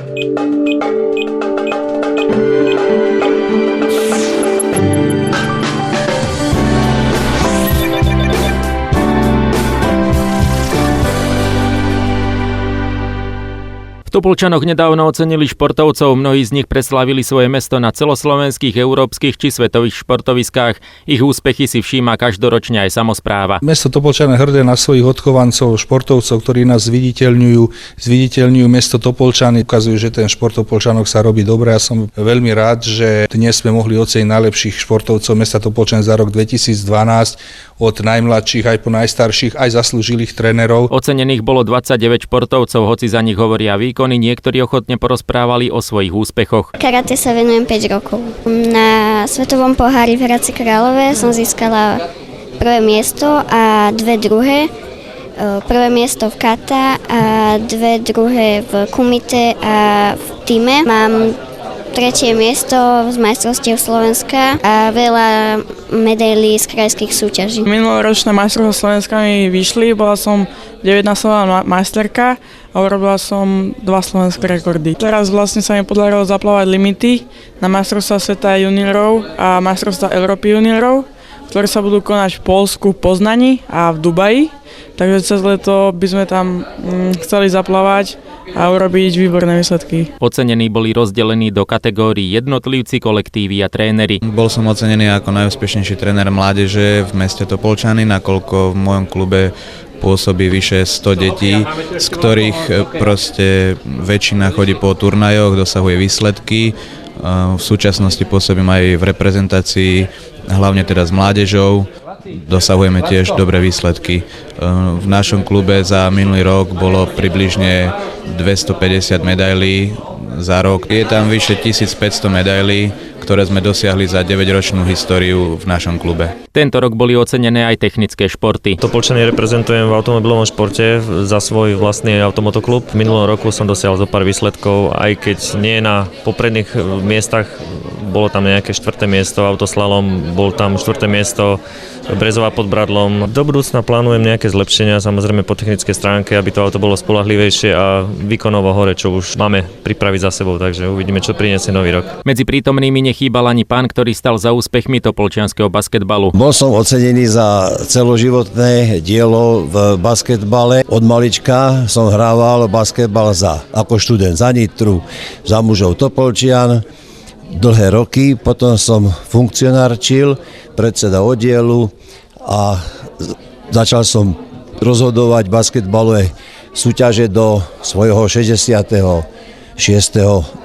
V Topolčanoch nedávno ocenili športovcov, mnohí z nich preslávili svoje mesto na celoslovenských, európskych či svetových športoviskách. Ich úspechy si všíma každoročne aj samospráva. Mesto Topolčany hrdé na svojich odchovancov, športovcov, ktorí nás zviditeľňujú mesto Topolčany. Ukazujú, že ten šport v Topolčanoch sa robí dobre. Ja som veľmi rád, že dnes sme mohli oceniť najlepších športovcov mesta Topolčany za rok 2012, od najmladších aj po najstarších, aj zaslúžilých trénerov. Ocenených bolo 29 športovcov, hoci za nich hovoria výkony, niektorí ochotne porozprávali o svojich úspechoch. Karate sa venujem 5 rokov. Na svetovom pohári v Hradci Králové som získala prvé miesto a 2 druhé. Prvé miesto v kata a 2 druhé v kumite a v týme. Mám 3. miesto z majstrovstiev Slovenska a veľa medailí z krajských súťaží. Minuloročné majstrovstvá Slovenska mi vyšli, bola som 9-násobná majsterka a urobila som 2 slovenské rekordy. Teraz vlastne sa mi podarilo zaplávať limity na majstrovstvá sveta juniorov a majstrovstvá Európy juniorov, ktoré sa budú konať v Poľsku, v Poznani a v Dubaji. Takže cez leto by sme tam chceli zaplávať a urobiť výborné výsledky. Ocenení boli rozdelení do kategórií jednotlivci, kolektívy a tréneri. Bol som ocenený ako najúspešnejší tréner mládeže v meste Topolčany, nakoľko v mojom klube pôsobí vyše 100 detí, z ktorých proste väčšina chodí po turnajoch, dosahuje výsledky. V súčasnosti pôsobím aj v reprezentácii, hlavne teda s mládežou. Dosahujeme tiež dobré výsledky. V našom klube za minulý rok bolo približne 250 medailí za rok. Je tam vyše 1500 medailí, ktoré sme dosiahli za 9-ročnú históriu v našom klube. Tento rok boli ocenené aj technické športy. Topolčany reprezentujem v automobilovom športe za svoj vlastný automotoklub. V minulom roku som dosiahol zo pár výsledkov, aj keď nie na popredných miestach. Bolo tam nejaké 4. miesto, autoslalom, bol tam 4. miesto, Brezová pod Bradlom. Do budúcna plánujem nejaké zlepšenia, samozrejme po technickej stránke, aby to auto bolo spoľahlivejšie a výkonovo hore, čo už máme pripraviť za sebou, takže uvidíme, čo prinesie nový rok. Medzi prítomnými nechýbal ani pán, ktorý stal za úspechmi topolčianskeho basketbalu. Bol som ocenený za celoživotné dielo v basketbale. Od malička som hrával basketbal ako študent za Nitru, za mužov Topolčian. Dlhé roky, potom som funkcionárčil, predseda oddielu a začal som rozhodovať basketbalové súťaže do svojho 66.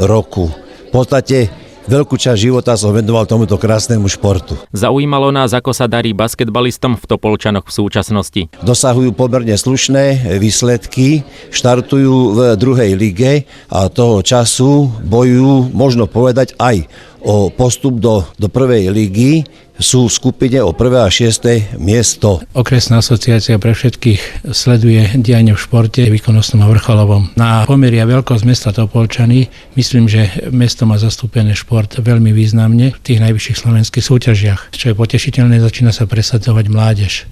roku. V podstate veľkú časť života som venoval tomuto krásnemu športu. Zaujímalo nás, ako sa darí basketbalistom v Topolčanoch v súčasnosti. Dosahujú pomerne slušné výsledky, štartujú v 2. lige a toho času bojujú, možno povedať, aj o postup do 1. ligy. Sú v skupine o 1. a 6. miesto. Okresná asociácia pre všetkých sleduje dianie v športe výkonnostnom a vrcholovom. Na pomery a veľkosť mesta Topolčany myslím, že mesto má zastúpené šport veľmi významne v tých najvyšších slovenských súťažiach. Čo je potešiteľné, začína sa presadzovať mládež.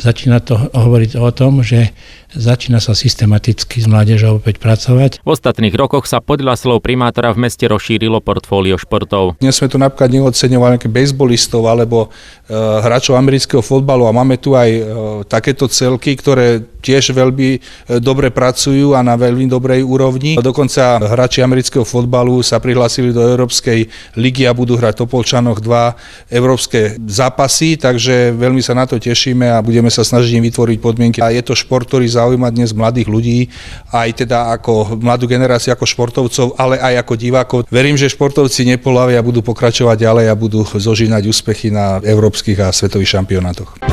Začína to hovoriť o tom, že začína sa systematicky s mládežou opäť pracovať. V ostatných rokoch sa podľa slov primátora v meste rozšírilo portfólio športov. Dnes sme tu napríklad neoceňovali nejakých bejsbolistov alebo hráčov amerického fotbalu a máme tu aj takéto celky, ktoré tiež veľmi dobre pracujú a na veľmi dobrej úrovni. Dokonca hráči amerického fotbalu sa prihlásili do Európskej ligy a budú hrať v Topolčanoch 2 európske zápasy, takže veľmi sa na to tešíme a budeme sa snažiť im vytvoriť podmienky. A je to šport, ktorý zaujíma dnes mladých ľudí, aj teda ako mladú generáciu, ako športovcov, ale aj ako divákov. Verím, že športovci nepoľavia a budú pokračovať ďalej a budú zožínať úspechy na európskych a svetových šampionátoch.